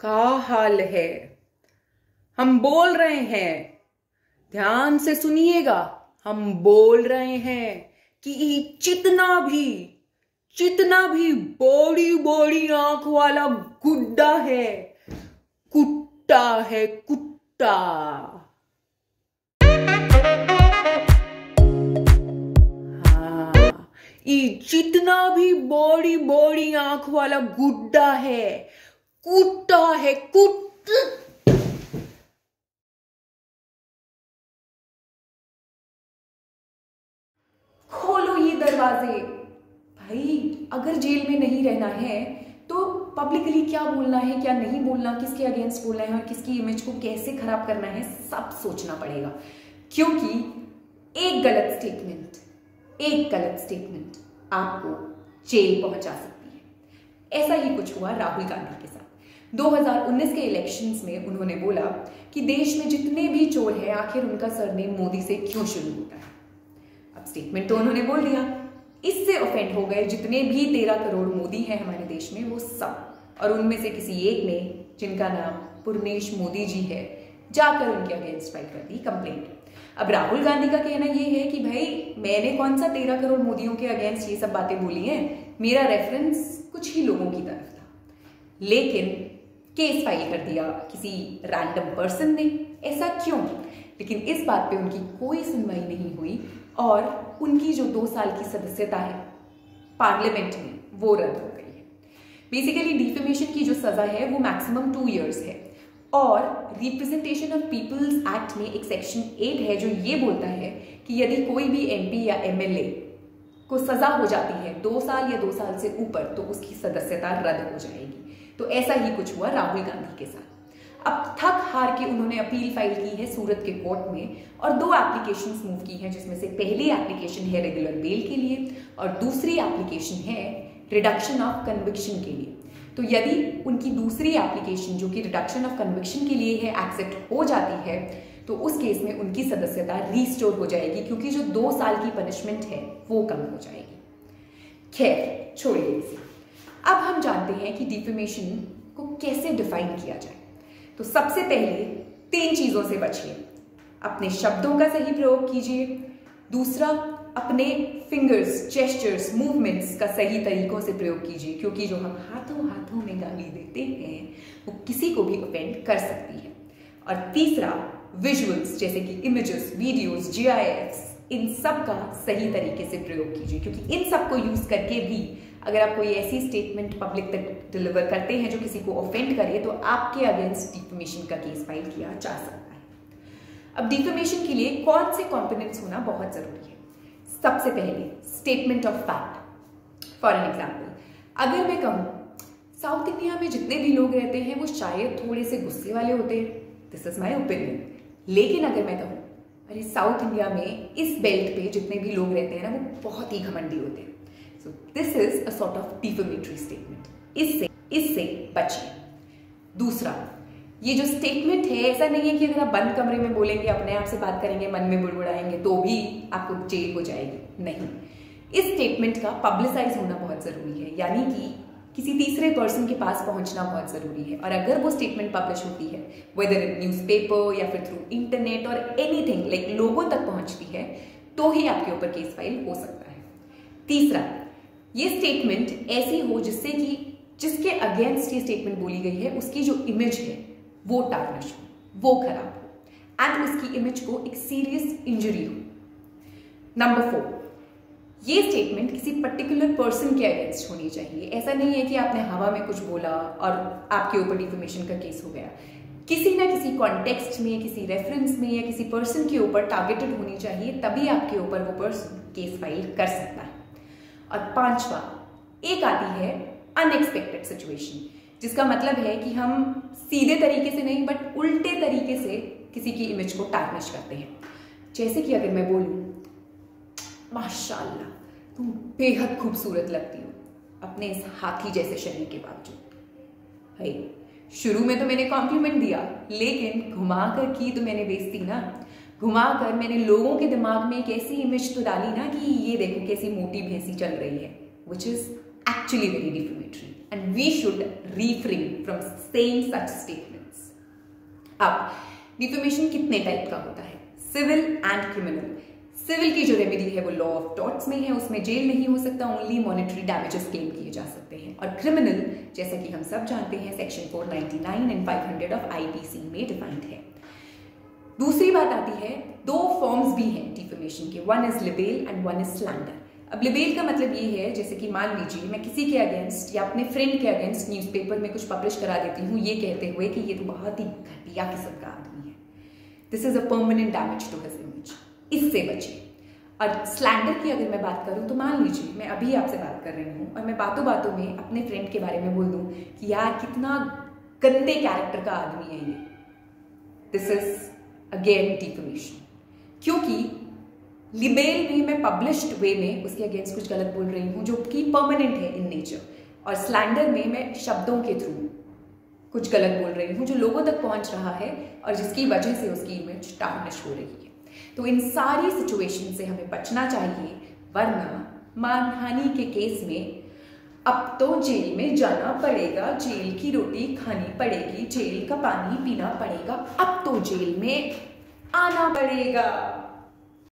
का हाल है। हम बोल रहे हैं, ध्यान से सुनिएगा, हम बोल रहे हैं कि जितना भी बड़ी बड़ी आंख वाला गुड्डा है, कुत्ता है कुत्ता। हाँ, ये जितना भी बड़ी बड़ी आंख वाला गुड्डा है, कुत्ता है कुत्ता। खोलो ये दरवाजे। भाई, अगर जेल में नहीं रहना है तो पब्लिकली क्या बोलना है, क्या नहीं बोलना, किसके अगेंस्ट बोलना है और किसकी इमेज को कैसे खराब करना है, सब सोचना पड़ेगा। क्योंकि एक गलत स्टेटमेंट आपको जेल पहुंचा सकती है। ऐसा ही कुछ हुआ राहुल गांधी के साथ। 2019 के इलेक्शंस में उन्होंने बोला कि देश में जितने भी चोर हैं, आखिर उनका सरनेम मोदी से क्यों शुरू होता है। अब स्टेटमेंट तो उन्होंने बोल दिया, इससे ऑफेंड हो गए जितने भी 13 करोड़ मोदी हैं हमारे देश में, वो सब। और उनमें से किसी एक ने, जिनका नाम पुरनेश मोदी जी है, जाकर उनके अगेंस्ट फाइल कर दी कंप्लेंट। अब राहुल गांधी का कहना यह है कि भाई, मैंने कौन सा 13 करोड़ मोदियों के अगेंस्ट ये सब बातें बोली हैं, मेरा रेफरेंस कुछ ही लोगों की तरफ था। लेकिन केस फाइल कर दिया किसी रैंडम पर्सन ने। ऐसा क्यों? लेकिन इस बात पे उनकी कोई सुनवाई नहीं हुई और उनकी जो 2 साल की सदस्यता है पार्लियामेंट में, वो रद्द हो गई है। बेसिकली डिफेमेशन की जो सजा है वो मैक्सिमम 2 इयर्स है। और रिप्रेजेंटेशन ऑफ पीपल्स एक्ट में एक सेक्शन 8 है जो ये बोलता है कि यदि कोई भी एमपी या एमएलए को सजा हो जाती है 2 साल या 2 साल से ऊपर, तो उसकी सदस्यता रद्द हो जाएगी। तो ऐसा ही कुछ हुआ राहुल गांधी के साथ। अब थक हार के उन्होंने अपील फाइल की है सूरत के कोर्ट में और 2 एप्लीकेशंस मूव की हैं, जिसमें से पहली एप्लीकेशन है रेगुलर बेल के लिए और दूसरी एप्लीकेशन है रिडक्शन ऑफ कन्विक्शन के लिए। तो यदि उनकी दूसरी एप्लीकेशन, जो कि रिडक्शन ऑफ कन्विक्शन के लिए है, एक्सेप्ट हो जाती है, तो उस केस में उनकी सदस्यता रीस्टोर हो जाएगी, क्योंकि जो 2 साल की पनिशमेंट है वो कम हो जाएगी। खैर, छोड़िए इसे। अब हम जानते हैं कि डिफेमेशन को कैसे डिफाइन किया जाए। तो सबसे पहले 3 चीजों से बचिए। अपने शब्दों का सही प्रयोग कीजिए। दूसरा, अपने फिंगर्स, जेस्चर्स, मूवमेंट्स का सही तरीकों से प्रयोग कीजिए, क्योंकि जो हम हाथों हाथों में गाली देते हैं वो किसी को भी ऑफेंड कर सकती है। और तीसरा, विजुअल्स जैसे कि इमेजेस, वीडियोस, GIFs, इन सब का सही तरीके से प्रयोग कीजिए, क्योंकि इन सब को यूज करके भी अगर आप कोई ऐसी स्टेटमेंट पब्लिक तक डिलीवर करते हैं जो किसी को ऑफेंड करे, तो आपके अगेंस्ट डिफेमेशन का केस फाइल किया जा सकता है। अब डिफेमेशन के लिए कौन से कॉम्पोनेंट्स होना बहुत जरूरी है? सबसे पहले statement of fact. For an example, अगर मैं कहूं साउथ इंडिया में जितने भी लोग रहते हैं वो शायद थोड़े से गुस्से वाले होते हैं, दिस इज माई ओपिनियन। लेकिन अगर मैं कहूं, अरे साउथ इंडिया में इस बेल्ट पे जितने भी लोग रहते हैं ना, वो बहुत ही घमंडी होते हैं, so this is a sort of defamatory statement. इससे बचिए। दूसरा, ये जो स्टेटमेंट है, ऐसा नहीं है कि अगर आप बंद कमरे में बोलेंगे, अपने आप से बात करेंगे, मन में बुड़बुड़ाएंगे तो भी आपको जेल हो जाएगी। नहीं, इस स्टेटमेंट का पब्लिसाइज होना बहुत जरूरी है, यानी कि किसी तीसरे पर्सन के पास पहुंचना बहुत जरूरी है। और अगर वो स्टेटमेंट पब्लिश होती है, वेदर इन न्यूज़पेपर या फिर थ्रू इंटरनेट और एनीथिंग, लाइक लोगों तक पहुंचती है, तो ही आपके ऊपर केस फाइल हो सकता है। तीसरा, ये स्टेटमेंट ऐसी हो जिससे कि जिसके अगेंस्ट ये स्टेटमेंट बोली गई है उसकी जो इमेज है वो टार्निश हो, वो खराब हो, एंड उसकी इमेज को एक सीरियस इंजरी हो। नंबर 4, ये स्टेटमेंट किसी पर्टिकुलर पर्सन के अगेंस्ट होनी चाहिए। ऐसा नहीं है कि आपने हवा में कुछ बोला और आपके ऊपर डिफेमेशन का केस हो गया। किसी ना किसी कॉन्टेक्स्ट में, किसी रेफरेंस में या किसी पर्सन के ऊपर टारगेटेड होनी चाहिए, तभी आपके ऊपर वो पर्सन केस फाइल कर सकता है। और 5वां, एक आती है अनएक्सपेक्टेड सिचुएशन, जिसका मतलब है कि हम सीधे तरीके से नहीं बट उल्टे तरीके से किसी की इमेज को टार्निश करते हैं। जैसे कि अगर मैं बोलूं, माशाल्लाह तुम बेहद खूबसूरत लगती हो अपने इस हाथी जैसे शरीर के बावजूद। भाई, शुरू में तो मैंने कॉम्प्लीमेंट दिया, लेकिन घुमाकर की तो मैंने बेइज्जती ना। घुमाकर मैंने लोगों के दिमाग में एक ऐसी इमेज तो डाली ना कि ये देखो कैसी मोटी भैंसी चल रही है, which is actually very defamatory and we should refrain from saying such statements. अब डिफेमेशन कितने टाइप का होता है? Civil and criminal. सिविल की जो रेमेडी है वो लॉ ऑफ टॉर्ट्स में है, उसमें जेल नहीं हो सकता, ओनली मॉनेटरी डैमेजेस क्लेम किए जा सकते हैं. और क्रिमिनल जैसा कि हम सब जानते हैं सेक्शन 499 एंड 500 ऑफ आईपीसी में डिफाइंड है. दूसरी बात आती है, दो फॉर्म्स भी हैं डिफेमेशन के, one is libel and one is slander. अब लिबेल का मतलब ये है, जैसे कि मान लीजिए मैं किसी के अगेंस्ट या अपने फ्रेंड के अगेंस्ट न्यूज़पेपर में कुछ पब्लिश करा देती हूँ ये कहते हुए कि ये तो बहुत ही घटिया किस्म का आदमी है. This is a permanent damage to his image. इससे बचिए. और स्लैंडर की अगर मैं बात करूं तो मान लीजिए मैं अभी आपसे बात कर रही हूं और मैं बातों बातों में अपने फ्रेंड के बारे में बोल दूं कि यार कितना गंदे कैरेक्टर का आदमी है ये. This is again defamation. क्योंकि लिबेल में मैं पब्लिश्ड वे में उसके अगेंस्ट कुछ गलत बोल रही हूं जो कि परमानेंट है इन नेचर, और स्लैंडर में मैं शब्दों के थ्रू कुछ गलत बोल रही हूं जो लोगों तक पहुंच रहा है और जिसकी वजह से उसकी इमेज टार्निश हो रही है. तो इन सारी सिचुएशन से हमें बचना चाहिए, वरना मानहानि के केस में अब तो जेल में जाना पड़ेगा, जेल की रोटी खानी पड़ेगी, जेल का पानी पीना पड़ेगा, अब तो जेल में आना पड़ेगा.